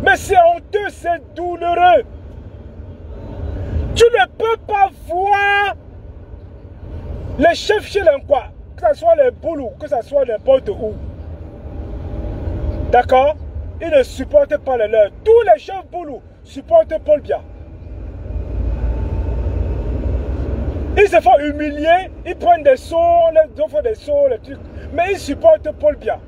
Mais c'est honteux, c'est douloureux. Tu ne peux pas voir les chefs chez l'Inkwa, que ce soit les Boulous, que ce soit n'importe où. D'accord? Ils ne supportent pas les leurs. Tous les chefs Boulous supportent Paul Biya. Ils se font humilier, ils prennent des sauts, les offrent des sauts, les trucs. Mais ils supportent Paul Biya.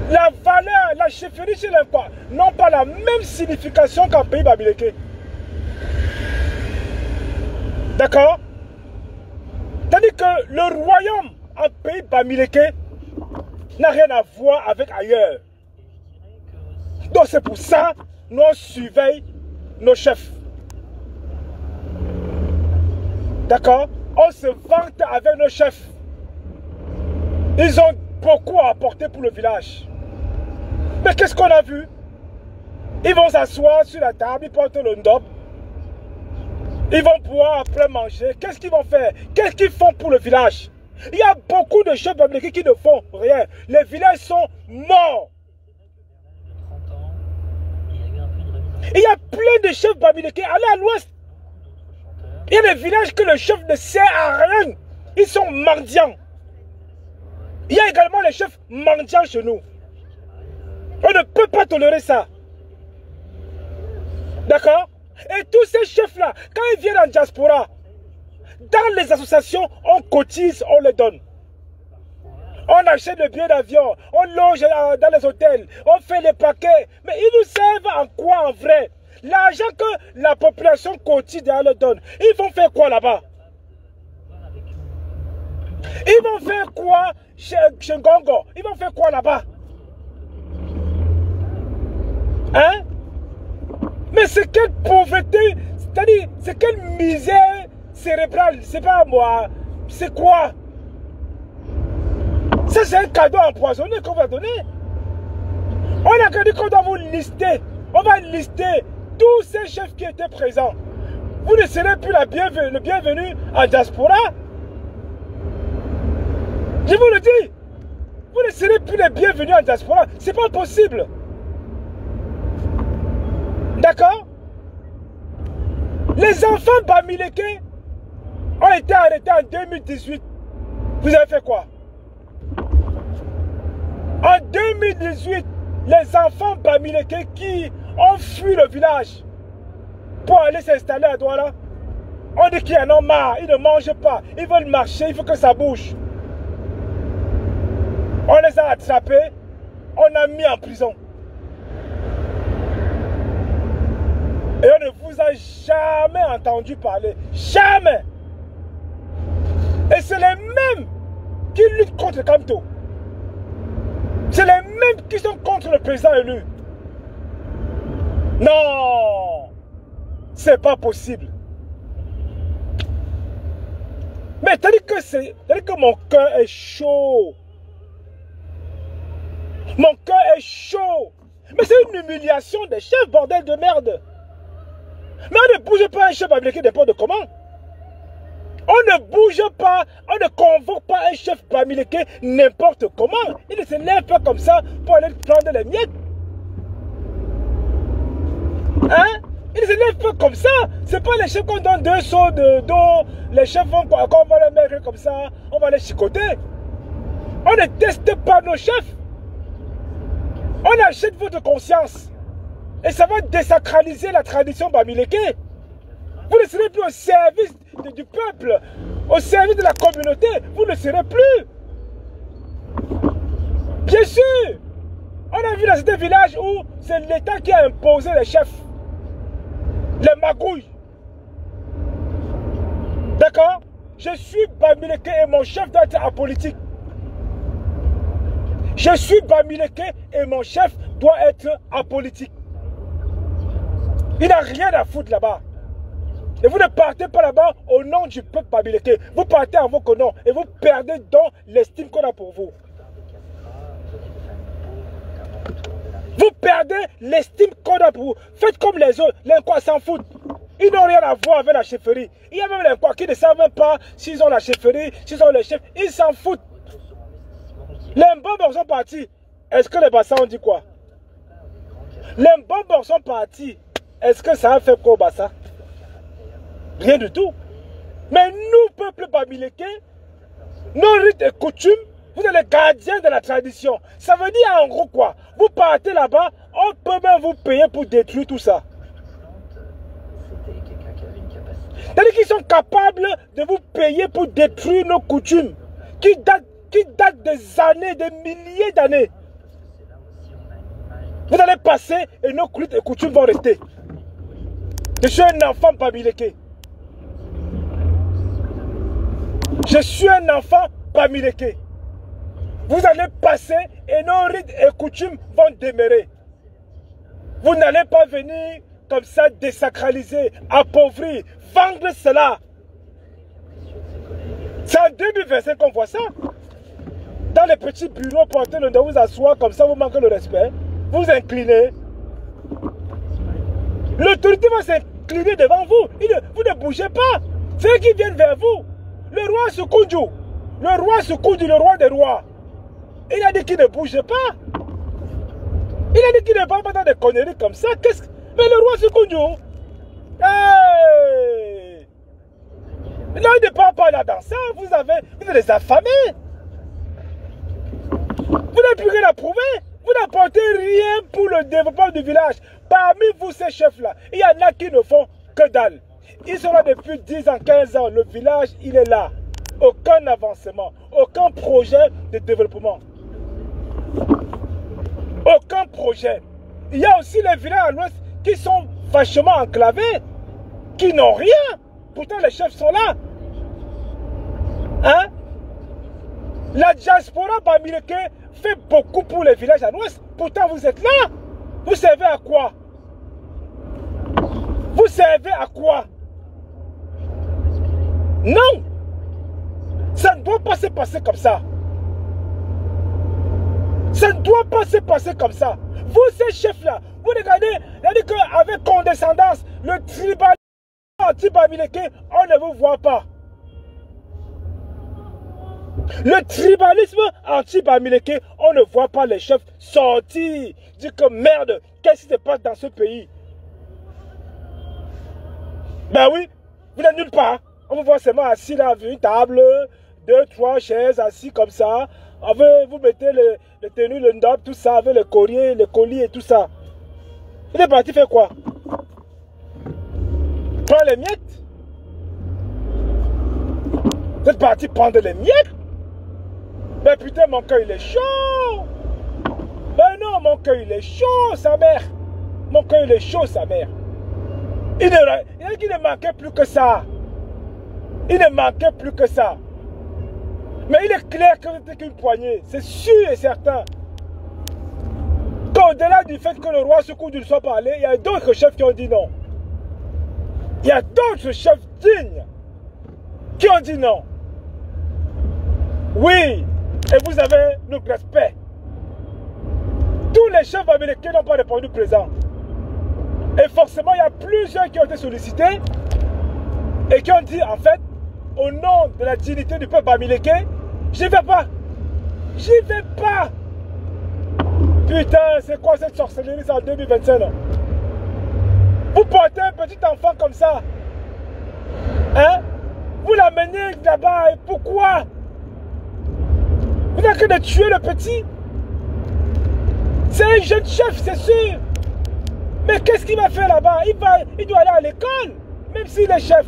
La valeur, la chefferie chez l'Inkwa n'ont pas la même signification qu'en pays Bamileke. D'accord? C'est-à-dire que le royaume en pays Bamileke n'a rien à voir avec ailleurs. Donc c'est pour ça que nous surveillons nos chefs. D'accord? On se vante avec nos chefs. Ils ont beaucoup à apporter pour le village. Mais qu'est-ce qu'on a vu? Ils vont s'asseoir sur la table, ils portent le ndop. Ils vont pouvoir après manger. Qu'est-ce qu'ils vont faire? Qu'est-ce qu'ils font pour le village? Il y a beaucoup de chefs bamileke qui ne font rien. Les villages sont morts. Il y a plein de chefs bamileke. Allez à l'ouest. Il y a des villages que le chef ne sert à rien. Ils sont mendiants. Il y a également les chefs mendiants chez nous. On ne peut pas tolérer ça. D'accord? Et tous ces chefs-là, quand ils viennent en diaspora, dans les associations, on cotise, on les donne. On achète le billet d'avion, on loge dans les hôtels, on fait les paquets. Mais ils nous servent en quoi en vrai? L'argent que la population quotidienne leur donne, ils vont faire quoi là-bas? Ils vont faire quoi chez Ngongo? Ils vont faire quoi là-bas? Hein? Mais c'est quelle pauvreté, c'est-à-dire, c'est quelle misère cérébrale, c'est pas moi, c'est quoi? Ça c'est un cadeau empoisonné qu'on va donner. On a dit qu'on doit vous lister, on va lister tous ces chefs qui étaient présents. Vous ne serez plus le bienvenu en diaspora. Je vous le dis, vous ne serez plus les bienvenus en diaspora, c'est pas possible. D'accord? Les enfants bamileke ont été arrêtés en 2018. Vous avez fait quoi? En 2018, les enfants bamileke qui ont fui le village pour aller s'installer à Douala, on dit qu'ils en ont marre, ils ne mangent pas, ils veulent marcher, il faut que ça bouge. On les a attrapés, on a mis en prison. Et on ne vous a jamais entendu parler. Jamais. Et c'est les mêmes qui luttent contre Kamto. C'est les mêmes qui sont contre le président élu. Non. C'est pas possible. Mais c'est-à-dire que mon cœur est chaud. Mon cœur est chaud. Mais c'est une humiliation des chefs, bordel de merde. Mais on ne bouge pas un chef bamileke n'importe comment. On ne bouge pas, on ne convoque pas un chef bamileke n'importe comment. Il ne se lève pas comme ça pour aller prendre les miettes. Hein? Il ne se lève pas comme ça. Ce n'est pas les chefs qu'on donne 2 sauts d'eau. Les chefs vont quoi? Quand on va les mettre comme ça, on va les chicoter. On ne teste pas nos chefs. On achète votre conscience. Et ça va désacraliser la tradition bamileke. Vous ne serez plus au service du peuple, au service de la communauté. Vous ne serez plus. Bien sûr. On a vu dans ce village où c'est l'État qui a imposé les chefs. Les magouilles. D'accord? Je suis bamileke et mon chef doit être apolitique. Je suis bamileke et mon chef doit être apolitique. Il n'a rien à foutre là-bas. Et vous ne partez pas là-bas au nom du peuple bamileke. Vous partez en votre nom et vous perdez dans l'estime qu'on a pour vous. Vous perdez l'estime qu'on a pour vous. Faites comme les autres. Les Nkwa s'en foutent. Ils n'ont rien à voir avec la chefferie. Il y a même les Nkwa qui ne savent même pas s'ils ont la chefferie, s'ils ont les chefs. Ils s'en foutent. Les Mbamba sont partis. Est-ce que les Bassa ont dit quoi? Les Mbombo sont partis. Est-ce que ça a fait quoi au Bassa? Rien du tout. Mais nous, peuple bamileke, nos rites et coutumes, vous êtes les gardiens de la tradition. Ça veut dire en gros quoi? Vous partez là-bas, on peut même vous payer pour détruire tout ça. C'est-à-dire qu'ils sont capables de vous payer pour détruire nos coutumes qui datent des années, des milliers d'années. Vous allez passer et nos rites et coutumes vont rester. Je suis un enfant bamileke. Je suis un enfant bamileke. Vous allez passer et nos rites et coutumes vont demeurer. Vous n'allez pas venir comme ça désacraliser, appauvrir, vendre cela. C'est en 2025 qu'on voit ça. Dans les petits bureaux, portez le dos, vous asseoir comme ça, vous manquez le respect. Vous inclinez. L'autorité va s'incliner devant vous. Vous ne bougez pas. C'est eux qui viennent vers vous. Le roi Soukoudjou, le roi des rois, il a dit qu'il ne bougeait pas. Il a dit qu'il ne va pas dans des conneries comme ça. Mais le roi Soukoudjou, hey! Là, il ne parle pas là dans ça. Vous êtes des affamés. Vous n'avez plus rien à prouver. Vous n'apportez rien pour le développement du village. Parmi vous, ces chefs-là, il y en a qui ne font que dalle. Ils sont là depuis 10 ans, 15 ans. Le village, il est là. Aucun avancement, aucun projet de développement. Aucun projet. Il y a aussi les villages à l'ouest qui sont vachement enclavés, qui n'ont rien. Pourtant, les chefs sont là. Hein? La diaspora bamileke fait beaucoup pour les villages à l'ouest. Pourtant, vous êtes là. Vous servez à quoi? Vous servez à quoi? Non! Ça ne doit pas se passer comme ça. Ça ne doit pas se passer comme ça. Vous, ces chefs-là, vous regardez, il a dit qu'avec condescendance, le tribalisme anti-bamileke, on ne vous voit pas. Le tribalisme anti-bamileke, on ne voit pas les chefs sortir. Dire que merde, qu'est-ce qui se passe dans ce pays? Ben oui, vous n'êtes nulle part. On vous voit seulement assis là, avec une table, 2, 3 chaises, assis comme ça. Vous mettez le tenue, le ndop, tout ça, avec le collier, et tout ça. Il est parti faire quoi? Prendre les miettes? Vous êtes parti prendre les miettes? Mais putain, mon cœur il est chaud. Ben non, mon cœur il est chaud, sa mère. Mon cœur il est chaud, sa mère. Il ne manquait plus que ça. Il ne manquait plus que ça. Mais il est clair que c'était qu'une poignée. C'est sûr et certain. Qu'au-delà du fait que le roi Soukoudjou ne soit pas allé, il y a d'autres chefs qui ont dit non. Il y a d'autres chefs dignes qui ont dit non. Oui, et vous avez notre respect. Tous les chefs américains n'ont pas répondu présent. Et forcément, il y a plusieurs qui ont été sollicités et qui ont dit, en fait, au nom de la dignité du peuple bamileke, j'y vais pas. J'y vais pas. Putain, c'est quoi cette sorcellerie en 2025 là? Vous portez un petit enfant comme ça. Hein? Vous l'amenez là-bas et pourquoi? Vous n'avez que de tuer le petit. C'est un jeune chef, c'est sûr. Mais qu'est-ce qu'il va faire là-bas? Il doit aller à l'école. Même s'il est chef,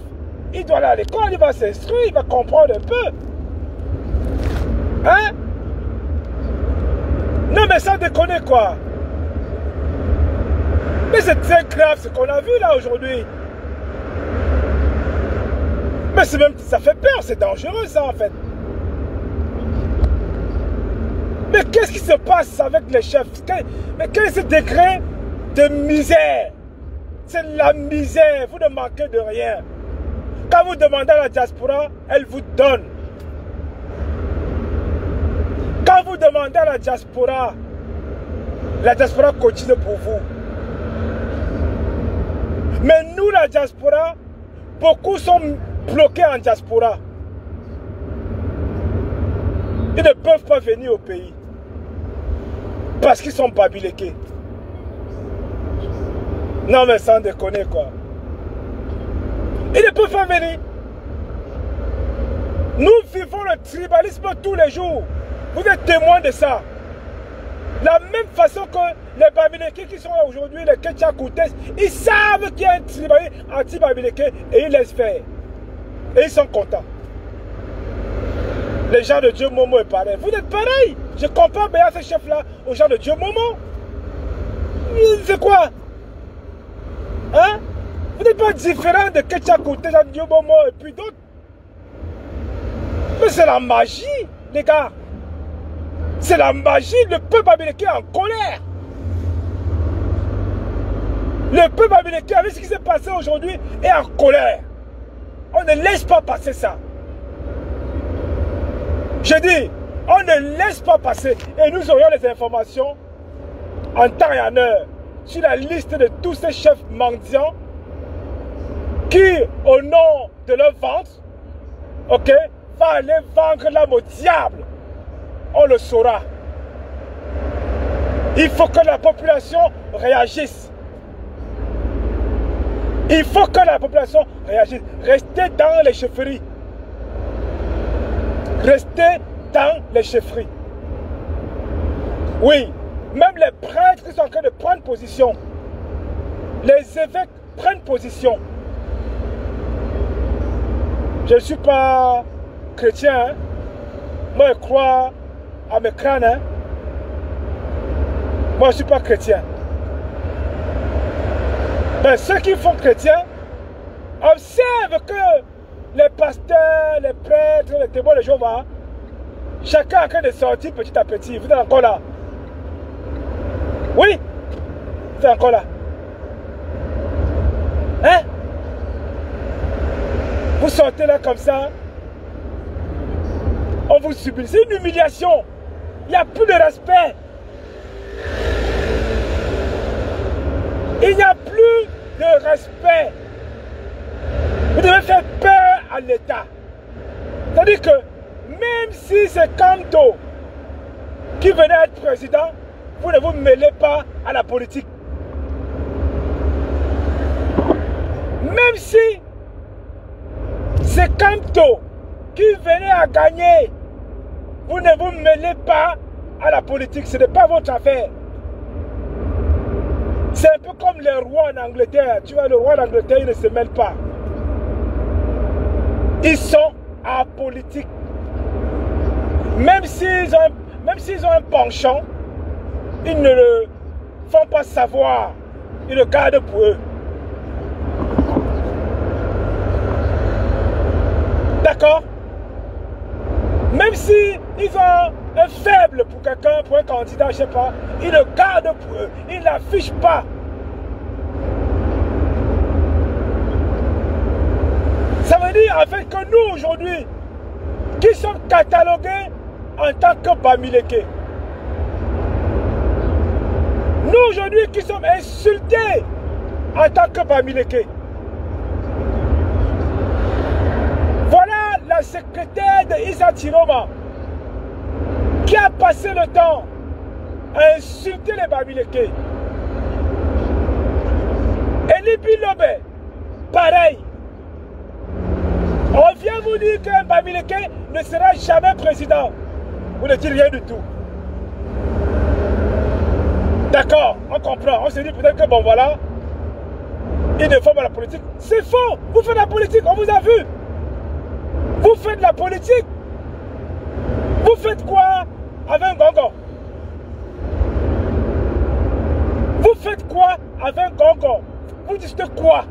il doit aller à l'école, il va s'instruire, il va comprendre un peu. Hein? Non mais sans déconner quoi. Mais c'est très grave ce qu'on a vu là aujourd'hui. Mais c'est même, ça fait peur, c'est dangereux ça en fait. Mais qu'est-ce qui se passe avec les chefs? Mais quel est ce degré de misère? C'est la misère, vous ne manquez de rien. Quand vous demandez à la diaspora, elle vous donne. Quand vous demandez à la diaspora continue pour vous. Mais nous, la diaspora, beaucoup sont bloqués en diaspora. Ils ne peuvent pas venir au pays. Parce qu'ils sont babiléqués. Non mais sans déconner quoi. Ils ne peuvent pas venir. Nous vivons le tribalisme tous les jours. Vous êtes témoins de ça. La même façon que les babilékés qui sont là aujourd'hui, les Ketchakoutes, ils savent qu'il y a un tribalisme anti-babiléké et ils laissent faire. Et ils sont contents. Les gens de Dieu Momo est pareil. Vous êtes pareil. Je compare bien ces chefs-là aux gens de Dieu Momo. C'est quoi? Hein? Vous n'êtes pas différent de Ketchakoutes, de Dieu Momo et puis d'autres. Mais c'est la magie, les gars. C'est la magie. Le peuple babiléké est en colère. Le peuple babiléké, avec ce qui s'est passé aujourd'hui, est en colère. On ne laisse pas passer ça. Je dis, on ne laisse pas passer. Et nous aurions les informations en temps et en heure sur la liste de tous ces chefs mendiants qui, au nom de leur vente, ok, va aller vendre l'âme au diable. On le saura. Il faut que la population réagisse. Il faut que la population réagisse. Restez dans les chefferies. Restez dans les chefferies. Oui, même les prêtres qui sont en train de prendre position. Les évêques prennent position. Je ne suis pas chrétien. Hein. Moi, je crois à mes crânes. Hein. Moi, je ne suis pas chrétien. Mais ceux qui font chrétien observent que les pasteurs, les prêtres, les témoins de Jéhovah, chacun est en train de sortir petit à petit. Vous êtes encore là. Oui, vous êtes encore là. Hein? Vous sortez là comme ça. On vous subit. C'est une humiliation. Il n'y a plus de respect. Il n'y a plus de respect. Vous devez faire peur à l'État. C'est-à-dire que même si c'est Kanto qui venait être président, vous ne vous mêlez pas à la politique. Même si c'est Kanto qui venait à gagner, vous ne vous mêlez pas à la politique. Ce n'est pas votre affaire. C'est un peu comme les rois en Angleterre. Tu vois, le roi d'Angleterre, il ne se mêle pas. Ils sont apolitiques. Même s'ils ont un penchant, ils ne le font pas savoir. Ils le gardent pour eux. D'accord? Même si ils ont un faible pour quelqu'un, pour un candidat, je ne sais pas, ils le gardent pour eux. Ils ne l'affichent pas. Ça veut dire en fait que nous aujourd'hui, qui sommes catalogués en tant que Bamiléké, nous aujourd'hui qui sommes insultés en tant que Bamiléké, voilà la secrétaire de Issa Tiroma qui a passé le temps à insulter les Bamilékés. Eli Bilobe, pareil. On vient vous dire qu'un Bamiléké ne sera jamais président. Vous ne dites rien du tout. D'accord, on comprend. On se dit peut-être que bon voilà, il ne faut pas la politique. C'est faux. Vous faites la politique, on vous a vu. Vous faites la politique. Vous faites quoi avec un gongo? Vous faites quoi avec un gongo? Vous dites quoi?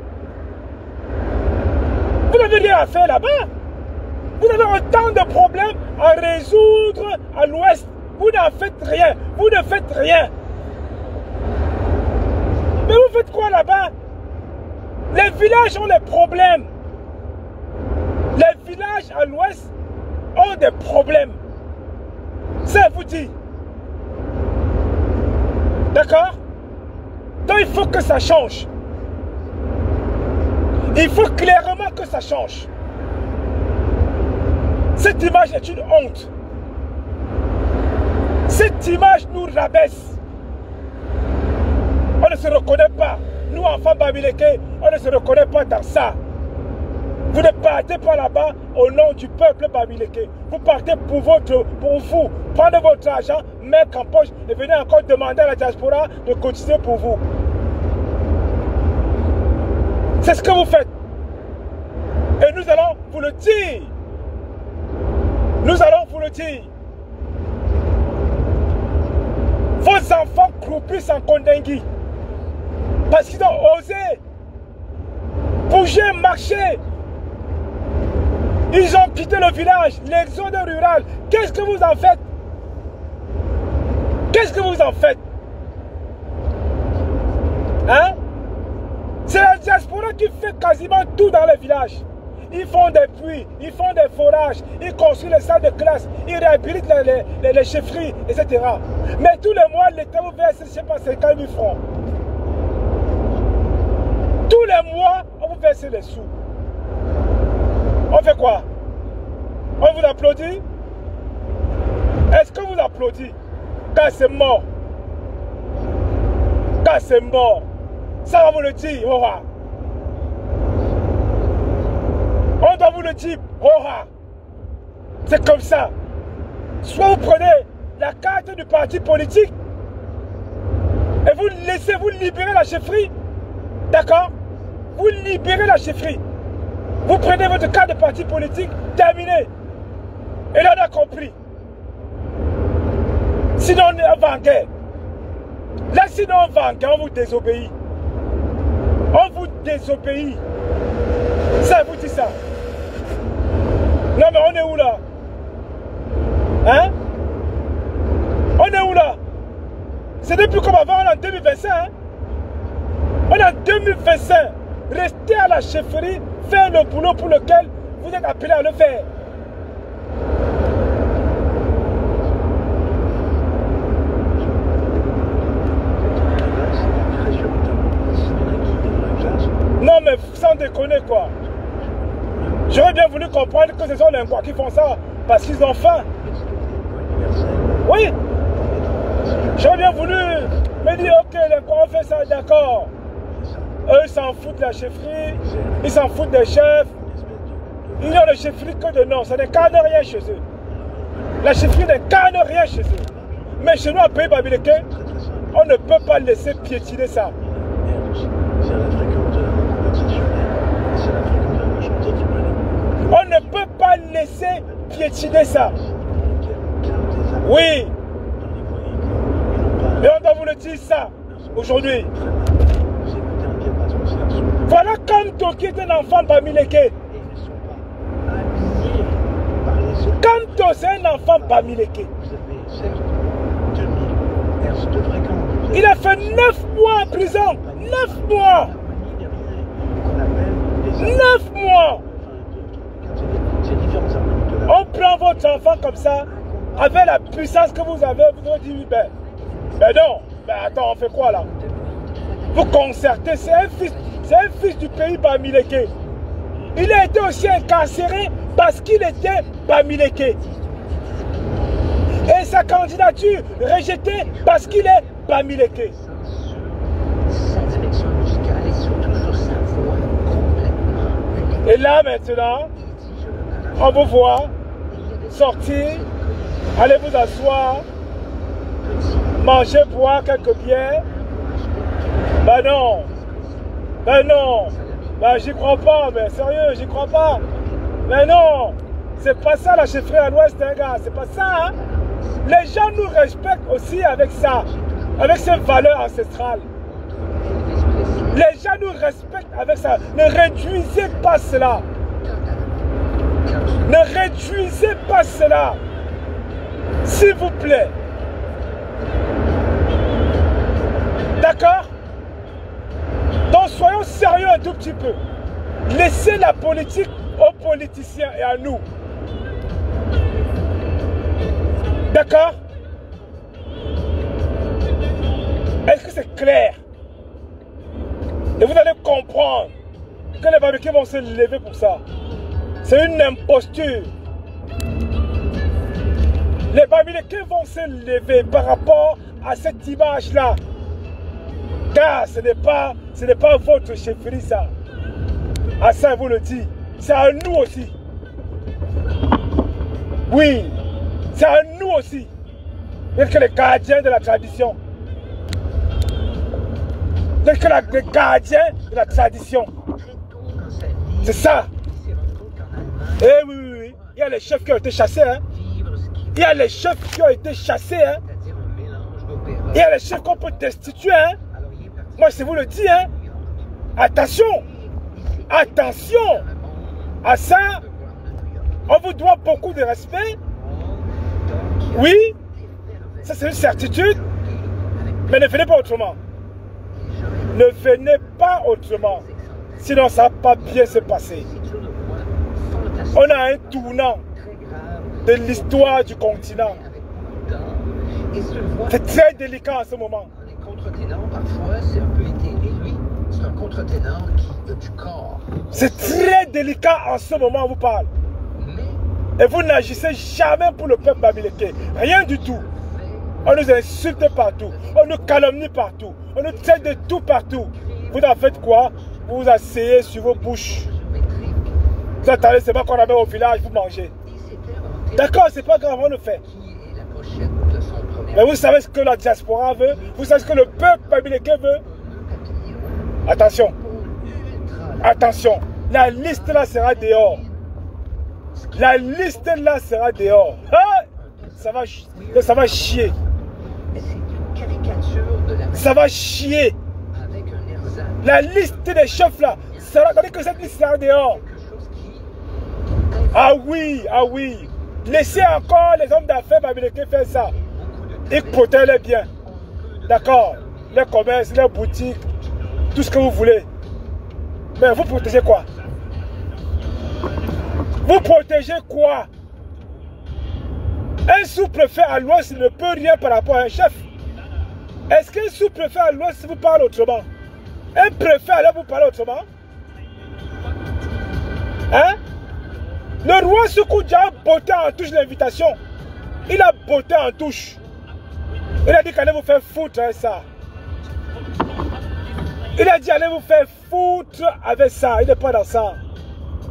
Vous n'avez rien à faire là-bas. Vous avez autant de problèmes à résoudre à l'ouest. Vous n'en faites rien. Vous ne faites rien. Mais vous faites quoi là-bas? Les villages ont des problèmes. Les villages à l'ouest ont des problèmes. Ça vous dit. D'accord? Donc il faut que ça change. Il faut clairement que ça change. Cette image est une honte. Cette image nous rabaisse. On ne se reconnaît pas. Nous, enfants Bamileke, on ne se reconnaît pas dans ça. Vous ne partez pas là-bas au nom du peuple Bamileke. Vous partez pour vous. Prenez votre argent, mettez en poche et venez encore demander à la diaspora de cotiser pour vous. C'est ce que vous faites. Et nous allons vous le dire. Nous allons vous le dire. Vos enfants croupissent en Kondengui. Parce qu'ils ont osé bouger, marcher. Ils ont quitté le village, l'exode rural. Qu'est-ce que vous en faites? Qu'est-ce que vous en faites? Hein? C'est la diaspora qui fait quasiment tout dans les villages. Ils font des puits, ils font des forages, ils construisent les salles de classe, ils réhabilitent les chefferies, etc. Mais tous les mois, l'État vous verse, je ne sais pas, 50 000 francs. Tous les mois, on vous verse les sous. On fait quoi? On vous applaudit? Est-ce que vous applaudissez? Quand c'est mort. Quand c'est mort. Ça va vous le dire. Oh, on doit vous le dire. Oh, c'est comme ça. Soit vous prenez la carte du parti politique et vous laissez vous libérer la chefferie. D'accord? Vous libérez la chefferie. Vous prenez votre carte de parti politique, terminé. Et là, on a compris. Sinon, on est vainqueur. Là, sinon, on vainqueur, on vous désobéit. On vous désobéit. Ça vous dit ça. Non, mais on est où là? Hein? On est où là? Ce n'est plus comme avant, on est en 2025. Hein? On est en 2025. Restez à la chefferie, faire le boulot pour lequel vous êtes appelé à le faire. Non mais sans déconner quoi. J'aurais bien voulu comprendre que ce sont les Ngwa qui font ça parce qu'ils ont faim. Oui. J'aurais bien voulu me dire ok les Ngwa on fait ça, d'accord. Eux ils s'en foutent de la chefferie, ils s'en foutent des chefs. Ils n'ont de chefferie que de nom, ça n'incarne rien chez eux. La chefferie n'incarne rien chez eux. Mais chez nous à Pays Bamileke, on ne peut pas laisser piétiner ça. On ne peut pas laisser piétiner ça. Oui. Et on doit vous le dire ça aujourd'hui. Voilà Kamto qui est un enfant Bamileke. Kamto c'est un enfant Bamileke. Il a fait 9 mois en prison. 9 mois. 9 mois. On prend votre enfant comme ça, avec la puissance que vous avez, vous vous dites, ben non, ben attends, on fait quoi là? Vous concertez, c'est un fils du pays Bamileke. Il a été aussi incarcéré parce qu'il était Bamileke. Et sa candidature rejetée parce qu'il est Bamileke. Et là maintenant, on vous voit sortir, allez vous asseoir, manger, boire quelques bières. Ben non, ben j'y crois pas, mais sérieux, j'y crois pas. Mais non, c'est pas ça la chefferie à l'ouest, hein, gars, c'est pas ça. Hein? Les gens nous respectent aussi avec ça, avec ces valeurs ancestrales. Les gens nous respectent avec ça. Ne réduisez pas cela. Ne réduisez pas cela. S'il vous plaît. D'accord? Donc soyons sérieux un tout petit peu. Laissez la politique aux politiciens et à nous. D'accord? Est-ce que c'est clair? Et vous allez comprendre que les Bamileke vont se lever pour ça. C'est une imposture. Les Bamileke vont se lever par rapport à cette image-là. Car ce n'est pas votre chefferie ça. À ça, vous le dit. C'est à nous aussi. Oui, c'est à nous aussi. Vous que les gardiens de la tradition. Vous que les gardiens de la tradition. C'est ça. Eh oui, oui, oui. Il y a les chefs qui ont été chassés. Hein. Il y a les chefs qui ont été chassés. Hein. Il y a les chefs qu'on peut destituer. Hein. Moi, je vous le dis. Hein. Attention. Attention. À ça, on vous doit beaucoup de respect. Oui. Ça, c'est une certitude. Mais ne venez pas autrement. Ne venez pas autrement. Sinon, ça ne va pas bien se passer. On a un tournant de l'histoire du continent. C'est très délicat en ce moment. Les contre-ténors, parfois, c'est un peu éthéré. Lui, c'est un contre-ténor qui a du corps. C'est très délicat en ce moment, on vous parle. Et vous n'agissez jamais pour le peuple babylonien. Rien du tout. On nous insulte partout. On nous calomnie partout. On nous traite de tout partout. Vous en faites quoi? Vous vous asseyez sur vos bouches. Vous attendez, c'est pas qu'on amène au village pour manger. D'accord, c'est pas grave, on le fait. Mais vous savez ce que la diaspora veut? Vous savez ce que le peuple babylonien veut? Attention. Attention. La liste là sera dehors. La liste là sera dehors. Ah, ça va chier. Ça va chier. La liste des chefs là, regardez que cette liste sera dehors. Ah oui, ah oui. Laissez encore les hommes d'affaires babyloniens faire ça. Ils protègent les biens. D'accord. Les commerces, les boutiques, tout ce que vous voulez. Mais vous protégez quoi? Vous protégez quoi? Un sous-préfet à l'ouest ne peut rien par rapport à un chef. Est-ce qu'un sous-préfet à l'ouest vous parle autrement? Un préfet allait vous parler autrement? Hein? Le roi Soukoudia a botté en touche l'invitation. Il a botté en touche. Il a dit qu'allez vous faire foutre avec ça. Il a dit allez vous faire foutre avec ça. Il n'est pas dans ça.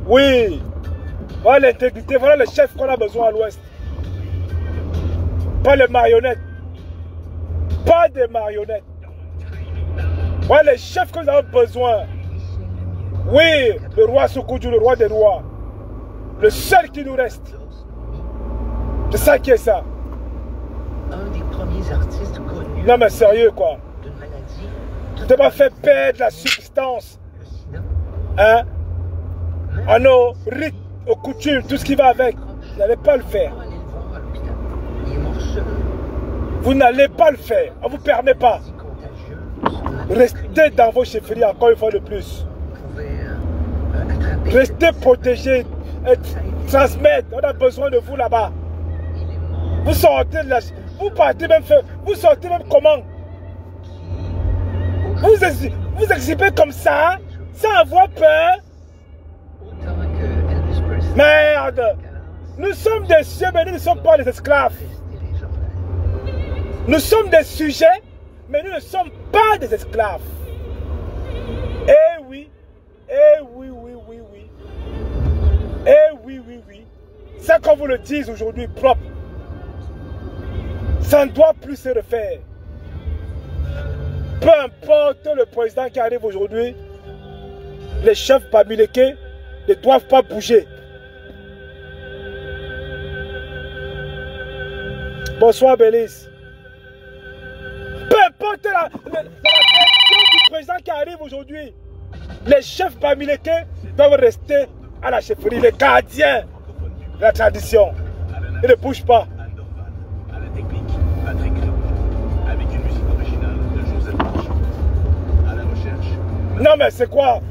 Oui. Voilà l'intégrité. Voilà le chef qu'on a besoin à l'ouest. Pas les marionnettes. Pas des marionnettes. Voilà les chefs que nous avons besoin. Oui, le roi Soukoudiou, le roi des rois. Le seul qui nous reste. C'est ça qui est ça. Un des premiers artistes connus. Non mais sérieux quoi. D'une maladie. Tu t'es pas fait perdre la substance. Hein? À nos rites, aux coutumes, tout ce qui va avec. Vous n'allez pas le faire. Vous n'allez pas le faire. On ne vous permet pas. Restez dans vos chefferies encore une fois de plus. Restez protégés. Transmettre. On a besoin de vous là-bas. Vous sortez de la... Vous partez même faire... Vous sortez même comment? Vous exhibez comme ça, sans avoir peur. Merde. Nous sommes des sujets, mais nous ne sommes pas des esclaves. Nous sommes des sujets, mais nous ne sommes pas des esclaves. Eh oui. Eh oui, oui, oui, oui. Eh oui, oui, oui. Ça qu'on vous le dise aujourd'hui, propre. Ça ne doit plus se refaire. Peu importe le président qui arrive aujourd'hui, les chefs babyloniens ne doivent pas bouger. Bonsoir, Bélis. Peu importe la direction du président qui arrive aujourd'hui, les chefs babyloniens doivent rester à la chefferie, les gardiens de la tradition. Ils ne bougent pas. Non mais c'est quoi?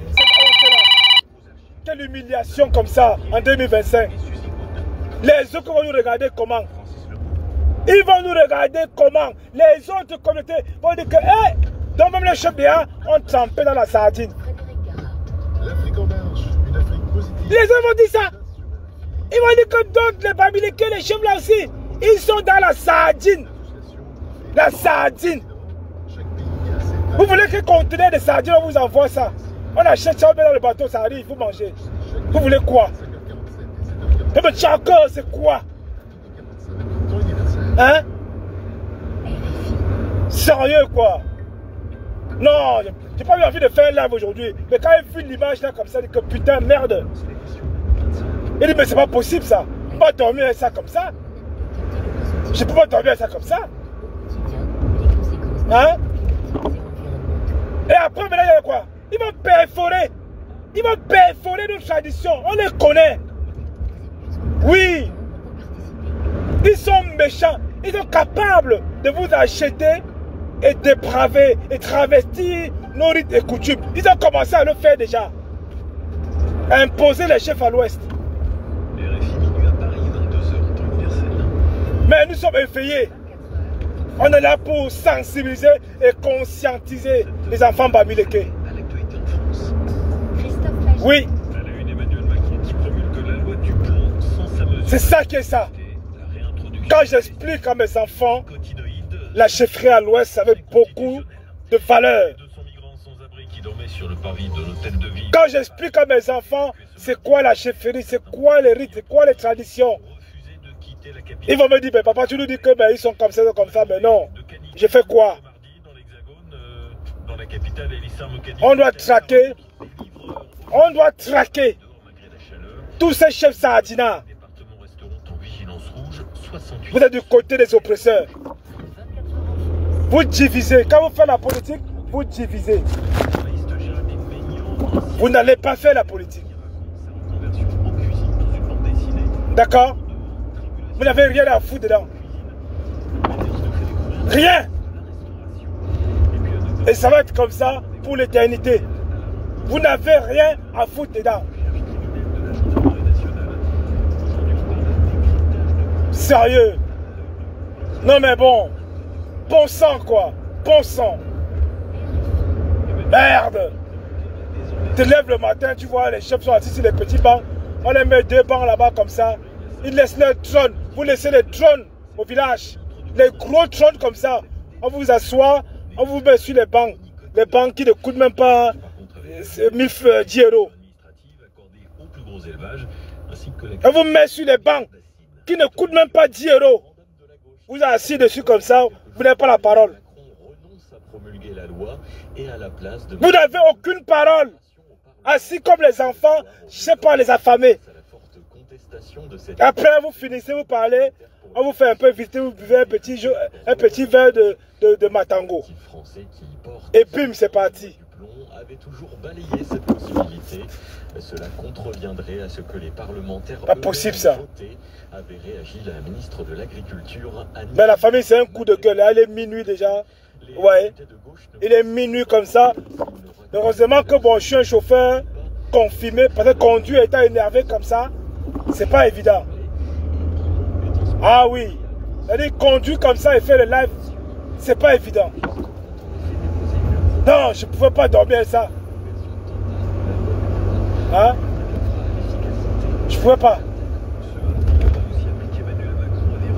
Quelle humiliation comme ça en 2025. Les autres vont nous regarder comment? Ils vont nous regarder comment? Les autres communautés vont dire que hey, donc même les chefs béats ont trempé dans la sardine. Les autres vont dire ça. Ils vont dire que d'autres, les Babyloniens, les chefs là aussi, ils sont dans la sardine. La sardine. Vous voulez que conteneur de sardines, on vous envoie ça. On achète ça, on met dans le bateau, ça arrive, vous mangez. Vous voulez quoi? Mais Tchako, c'est quoi? Hein? Sérieux quoi? Non, j'ai pas eu envie de faire un live aujourd'hui. Mais quand il vu l'image là comme ça, il dit que putain, merde. Il dit mais c'est pas possible ça. On va dormir avec ça comme ça. Je peux pas dormir avec ça comme ça. Hein? Et après maintenant il y a quoi? Ils vont perforer. Ils vont perforer nos traditions. On les connaît. Oui. Ils sont méchants. Ils sont capables de vous acheter et dépraver et travestir nos rites et coutumes. Ils ont commencé à le faire déjà. À imposer les chefs à l'ouest. Mais nous sommes effrayés. On est là pour sensibiliser et conscientiser les enfants bamileke. Oui. C'est ça qui est ça. Quand j'explique à mes enfants, la chefferie à l'ouest avait beaucoup de valeur. Quand j'explique à mes enfants, c'est quoi la chefferie, c'est quoi les rites, c'est quoi les traditions. Ils vont me dire, mais papa, tu nous dis que ils sont comme ça, mais non. J'ai fait quoi? On doit traquer tous ces chefs sardinats. Vous êtes du côté des oppresseurs. Vous divisez. Quand vous faites la politique, vous divisez. Vous n'allez pas faire la politique. D'accord? Vous n'avez rien à foutre dedans. Rien. Et ça va être comme ça pour l'éternité. Vous n'avez rien à foutre dedans. Sérieux. Non mais bon. Bon sang quoi. Bon sang. Merde. Tu te lèves le matin, tu vois les chefs sont assis sur les petits bancs. On les met 2 bancs là-bas comme ça. Ils laissent leur trône. Vous laissez les trônes au village. Les gros trônes comme ça. On vous assoit, on vous met sur les bancs. Les bancs qui ne coûtent même pas 1010 euros. On vous met sur les bancs qui ne coûtent même pas 10 euros. Vous êtes assis dessus comme ça, vous n'avez pas la parole. Vous n'avez aucune parole. Assis comme les enfants, je ne sais pas, les affamés. Après, vous finissez, vous parlez, on vous fait un peu visiter, vous buvez un petit verre de matango. Et bim, c'est parti. Avait toujours balayé cette possibilité. Cela contreviendrait à ce que les parlementaires pas possible ça. Avait réagi la ministre de l'Agriculture. Mais la famille c'est un coup de gueule. Il est minuit déjà. Ouais. Il est minuit comme ça. Heureusement que bon, je suis un chauffeur confirmé. Parce que conduire étant énervé comme ça, c'est pas évident. Ah oui. C'est-à-dire conduire comme ça et faire le live, c'est pas évident. Non, je ne pouvais pas dormir avec ça. Hein? Je ne pouvais pas.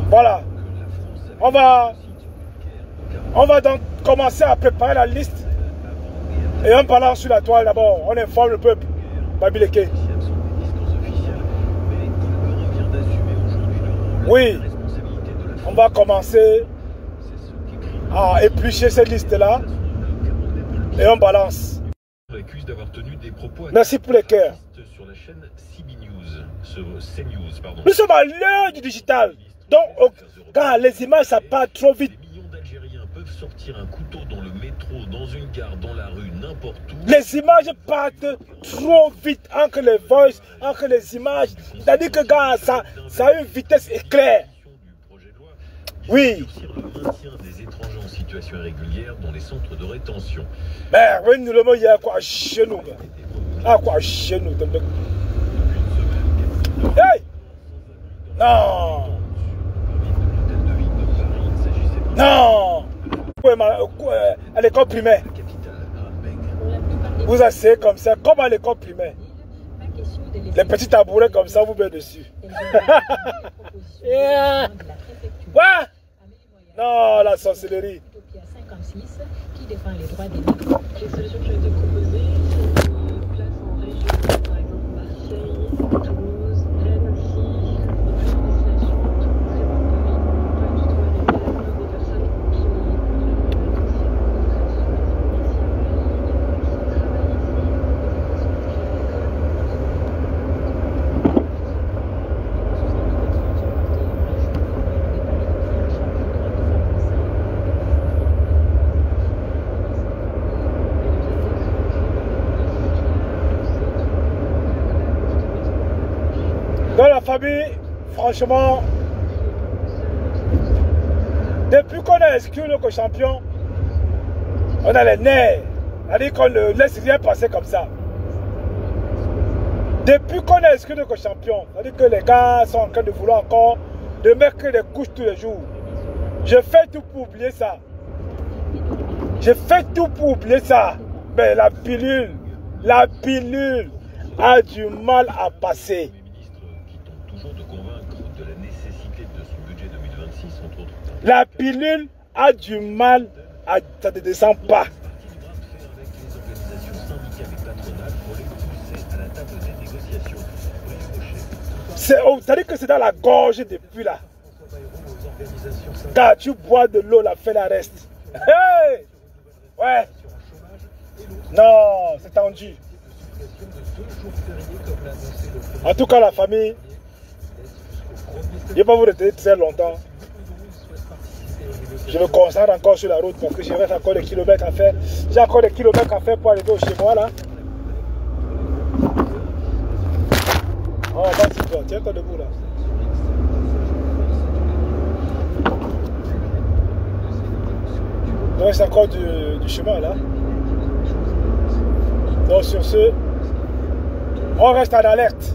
Voilà. On va donc commencer à préparer la liste. Et on balance sur la toile d'abord. On informe le peuple. Bamileke. Oui. On va commencer à éplucher cette liste-là. Et on balance. Merci pour les cœurs. Nous sommes à l'heure du digital. Donc, quand les images, ça part trop vite. Sortir un couteau dans le métro, dans une gare, dans la rue, n'importe où. Les images partent trop vite entre les voices, entre les images. C'est-à-dire que gars, ça a une vitesse éclair. Oui. Le maintien des étrangers en situation irrégulière dans les centres de rétention. Mais oui, nous le mot, il y a quoi chez nous. Ah quoi chez nous. Hey! Non. Non. À l'école primaire. Vous asseyez comme ça, comme à l'école primaire. Les petits tabourets comme ça, vous mettez dessus. Yeah. Quoi? Non, la sorcellerie. qui défend les droits des migrants. Les solutions qui ont été proposées sont des places en région, par exemple Marseille, Toulouse, Rennes aussi, des places en destination très loin de Paris, pas du tout à l'interne, des personnes qui voudraient potentiellement rentrer sur les métiers à Paris, qui travaillent ici, des enfants sont inscrits à l'école. Dans la famille, franchement, depuis qu'on a inscrit le champion, on a les nerfs. C'est-à-dire qu'on ne laisse rien passer comme ça. Depuis qu'on a inscrit le champion, c'est-à-dire que les gars sont en train de vouloir encore de mettre les couches tous les jours. Je fais tout pour oublier ça. Je fais tout pour oublier ça. Mais la pilule a du mal à passer. De convaincre de la nécessité de son budget 2026, entre autres. La pilule a du mal à... Ça ne descend pas. Avec les organisations syndicales et patronales pour les pousser à la table des négociations. C'est-à-dire que c'est dans la gorge depuis là. Quand tu bois de l'eau, la fait la reste. Hey! Ouais. Non, c'est tendu. En tout cas, la famille, je ne vais pas vous retenir très longtemps. Je me concentre encore sur la route parce que je reste encore des kilomètres à faire. J'ai encore des kilomètres à faire pour arriver au chez moi là. Oh, vas-y toi, tiens-toi debout là. Il reste encore du chemin là. Donc sur ce, on reste en alerte.